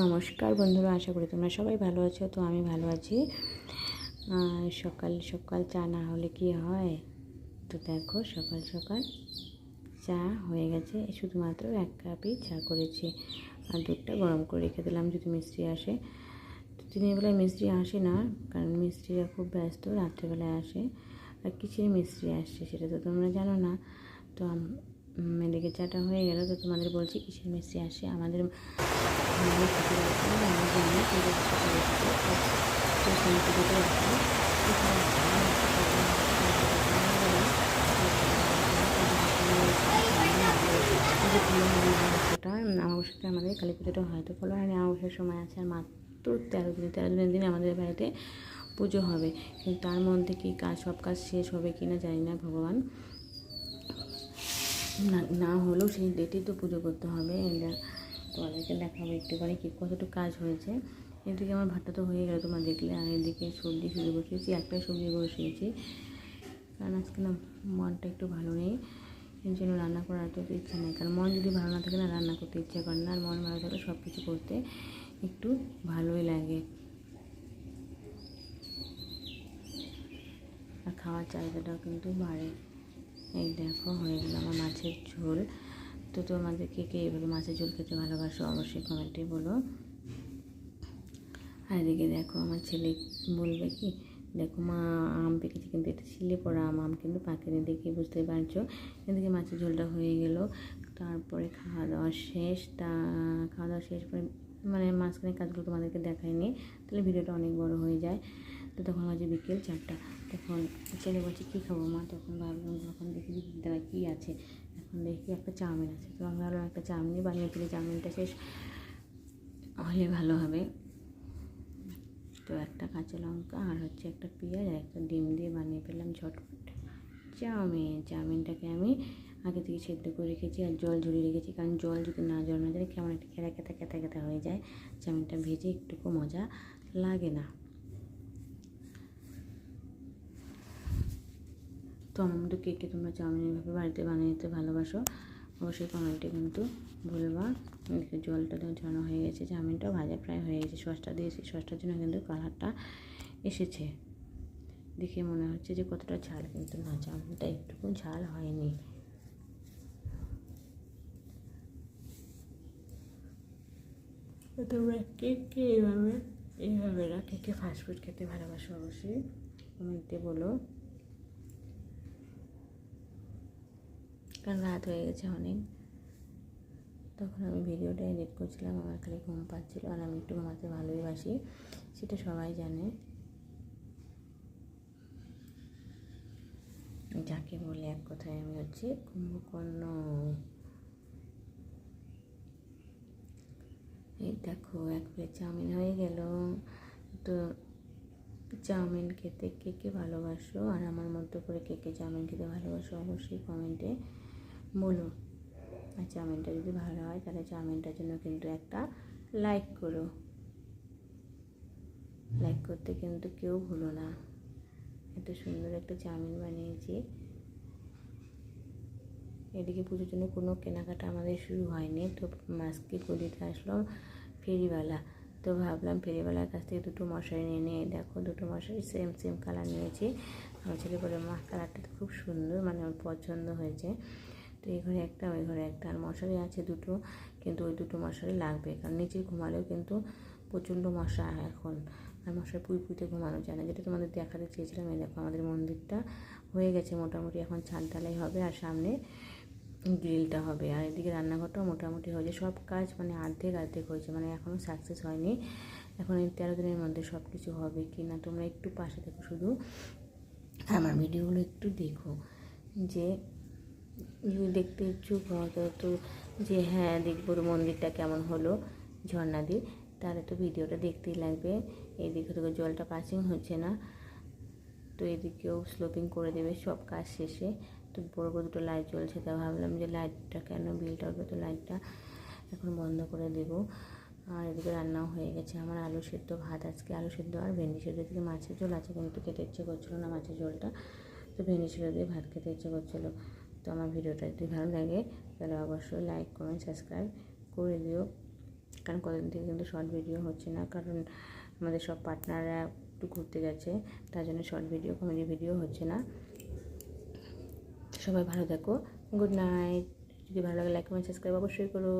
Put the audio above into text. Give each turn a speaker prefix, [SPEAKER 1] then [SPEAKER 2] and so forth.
[SPEAKER 1] নমস্কার বন্ধুরা, আশা করি তোমরা সবাই ভালো আছো। তো আমি ভালো আছি। সকাল সকাল চা না হলে কি হয়? তো দেখো সকাল সকাল চা হয়ে গেছে, শুধুমাত্র 1 কাপই চা করেছি আর দুধটা গরম করে রেখে দিলাম যদি মিস্ত্রি আসে। তো দিনের বেলায় মিস্ত্রি আসে না, কারণ মিস্ত্রিরা খুব ব্যস্ত, রাত্রেবেলায় আসে। আর কিসের মিস্ত্রি আসছে সেটা তো তোমরা জানো না। তো এদিকে চাটা হয়ে গেল, তো তোমাদের বলছি কিসের মিস্ত্রি আসে। আমাদের অমাবস্যাটা আমাদের কালী পুজোটা হয়। তো ফলহারি অমাবস্যার সময় আছে আর মাত্র 13 দিন আমাদের বাড়িতে পুজো হবে। কিন্তু তার মধ্যে কি সব কাজ শেষ হবে কি না জানি না, ভগবান না হলেও সেই ডেটেই তো পুজো করতে হবে। তোমাদেরকে দেখাবো একটুখানি কি কতটুকু কাজ হয়েছে। এদিকে আমার ভাতটা তো হয়ে গেল, তোমরা দেখলে। আর এদিকে সবজি শুধু বসিয়েছি, একটাই সবজি বসিয়েছি, কারণ আজকে না মনটা একটু ভালো নেই, এই জন্য রান্না করার তো ইচ্ছা নেই। কারণ মন যদি ভালো না থাকে না, রান্না করতে ইচ্ছা করে না। আর মন ভালো থাকলে সব কিছু করতে একটু ভালোই লাগে আর খাওয়ার চাহিদাটাও কিন্তু বাড়ে। এই দেখো হয়ে গেল আমার মাছের ঝোল। তো তোমাদের কে এইভাবে মাছের ঝোল খেতে ভালোবাসো অবশ্যই কমেন্টে বলো। আর এদিকে দেখো আমার ছেলে বলবে কি, দেখো মা আম পেকেছে, কিন্তু এটা ছিলে পড়া আম কিন্তু পাকেনি, দেখে বুঝতে পারছো। এদিকে মাছের ঝোলটা হয়ে গেল, তারপরে খাওয়া দাওয়া শেষ। খাওয়া দাওয়া শেষ করে মানে মাঝখানে কাজগুলো তোমাদেরকে দেখায়নি, তাহলে ভিডিওটা অনেক বড় হয়ে যায়। তো তখন বাজে বিকেল 4টা। তখন ছেলে বলছে কী খাবো মা? তখন ভাবলাম, যখন দেখি দাদা কী আছে, এখন দেখি একটা চাউমিন আছে। তো আমি ভাবলাম একটা চাউমিন বানিয়েছিলি, চাউমিনটা শেষ হলে ভালো হবে। তো একটা কাঁচা লঙ্কা আর একটা পেঁয়াজ আর একটা ডিম দিয়ে বানিয়ে ফেললাম ঝটপট চাউমিনটাকে আমি আগে থেকে সেদ্ধ করে রেখেছি আর জল ঝরিয়ে রেখেছি, কারণ জল যদি না জড়ানো যায় কেমন একটা ক্যাতা হয়ে যায়। চাউমিনটা ভেজে একটুকু মজা লাগে না। তো আমার মতো কে তোমরা চাউমিন এভাবে বাড়িতে বানিয়ে নিতে ভালোবাসো অবশ্যই কমেন্টে কিন্তু বলবা। দেখে জলটা ঝরানো হয়ে গেছে, চাউমিনটাও ভাজা প্রায় হয়ে গেছে। সসটা দিয়েছি, সসটার জন্য কিন্তু কালারটা এসেছে। দেখে মনে হচ্ছে যে কতটা ঝাল, কিন্তু না, চাউমিনটা একটুকু ঝাল হয়নি। তোমরা কে এইভাবে না কে ফাস্টফুড খেতে ভালোবাসো অবশ্যই কমেন্টে বলো। কারণ রাত হয়ে গেছে অনেক, তখন আমি ভিডিওটা এডিট করছিলাম, আমার খালি ঘুম পাচ্ছিলো। আর আমি একটু ঘুমাতে ভালোই বাসি, সেটা সবাই জানে, যাকে বলে এক কথায় আমি হচ্ছে কুম্ভকর্ণ। এই দেখো 1 প্লেট চাউমিন হয়ে গেল। তো চাউমিন খেতে কে ভালোবাসো, আর আমার মতো করে কে চাউমিন খেতে ভালোবাসো অবশ্যই কমেন্টে বলো। আর চাউমিনটা যদি ভালো হয় তাহলে চাউমিনটার জন্য কিন্তু একটা লাইক করো, লাইক করতে কিন্তু কেউ ভুলো না। এত সুন্দর একটা চাউমিন বানিয়েছি। এদিকে পুজোর জন্য কোনো কেনাকাটা আমাদের শুরু হয়নি। তো মাস্কে গলিতে আসলো ফেরিওয়ালা, তো ভাবলাম ফেরিওয়ালার কাছ থেকে 2টো মশারি নিয়ে দেখো 2টো মশারি সেম কালার নিয়েছি। আমার ছেলে বলে মা কালারটা তো খুব সুন্দর, মানে ওর পছন্দ হয়েছে। তো এই ঘরে একটা, ওই ঘরে একটা, আর মশারি আছে 2টো, কিন্তু ওই 2টো মশারি লাগবে, কারণ নিচে ঘুমালেও কিন্তু প্রচণ্ড মশা এখন, আর মশার পুইতে ঘুমানো যায় না। যেটা তোমাদের দেখাতে চেয়েছিলাম, এই দেখো আমাদের মন্দিরটা হয়ে গেছে মোটামুটি, এখন ছাদ ঢালাই হবে আর সামনে গ্রিলটা হবে। আর এদিকে রান্নাঘরটাও মোটামুটি হয়েছে, সব কাজ মানে অর্ধেক হয়েছে, মানে এখনও সাকসেস হয়নি। এখন এই 13 দিনের মধ্যে সব কিছু হবে কি না তোমরা একটু পাশে দেখো, শুধু আমার ভিডিওগুলো একটু দেখো, যে দেখতে ইচ্ছুক হতো তো, যে হ্যাঁ দেখবো মন্দিরটা কেমন হলো ঝর্ণা দিয়ে, তাহলে তো ভিডিওটা দেখতেই লাগবে। এইদিকে থেকে জলটা পাসিং হচ্ছে না, তো এদিকেও স্লোপিং করে দেবে সব কাজ শেষে। তো বড় 2টো লাইট জ্বলছে, তা ভাবলাম যে লাইটটা কেন বিলটা হবে, তো লাইটটা এখন বন্ধ করে দেবো। আর এদিকে রান্নাও হয়ে গেছে আমার, আলু সেদ্ধ ভাত, আজকে আলু সেদ্ধ আর ভেন্ডি সেদ্ধ থেকে মাছের ঝোল আছে, কিন্তু খেতে ইচ্ছে করছিলো না মাছের ঝোলটা, তো ভেন্ডি সেদ্ধ দিয়ে ভাত খেতে ইচ্ছে করছিলো। তো আমার ভিডিওটা যদি ভালো লাগে তাহলে অবশ্যই লাইক কমেন্ট সাবস্ক্রাইব করে দিও। কারণ কতদিন থেকে কিন্তু শর্ট ভিডিও হচ্ছে না, কারণ আমাদের সব পার্টনাররা একটু ঘুরতে গেছে, তার জন্য শর্ট ভিডিও কমেডি ভিডিও হচ্ছে না। সবাই ভালো থাকো, গুড নাইট। যদি ভালো লাগে লাইক কমেন্ট সাবস্ক্রাইব অবশ্যই করো।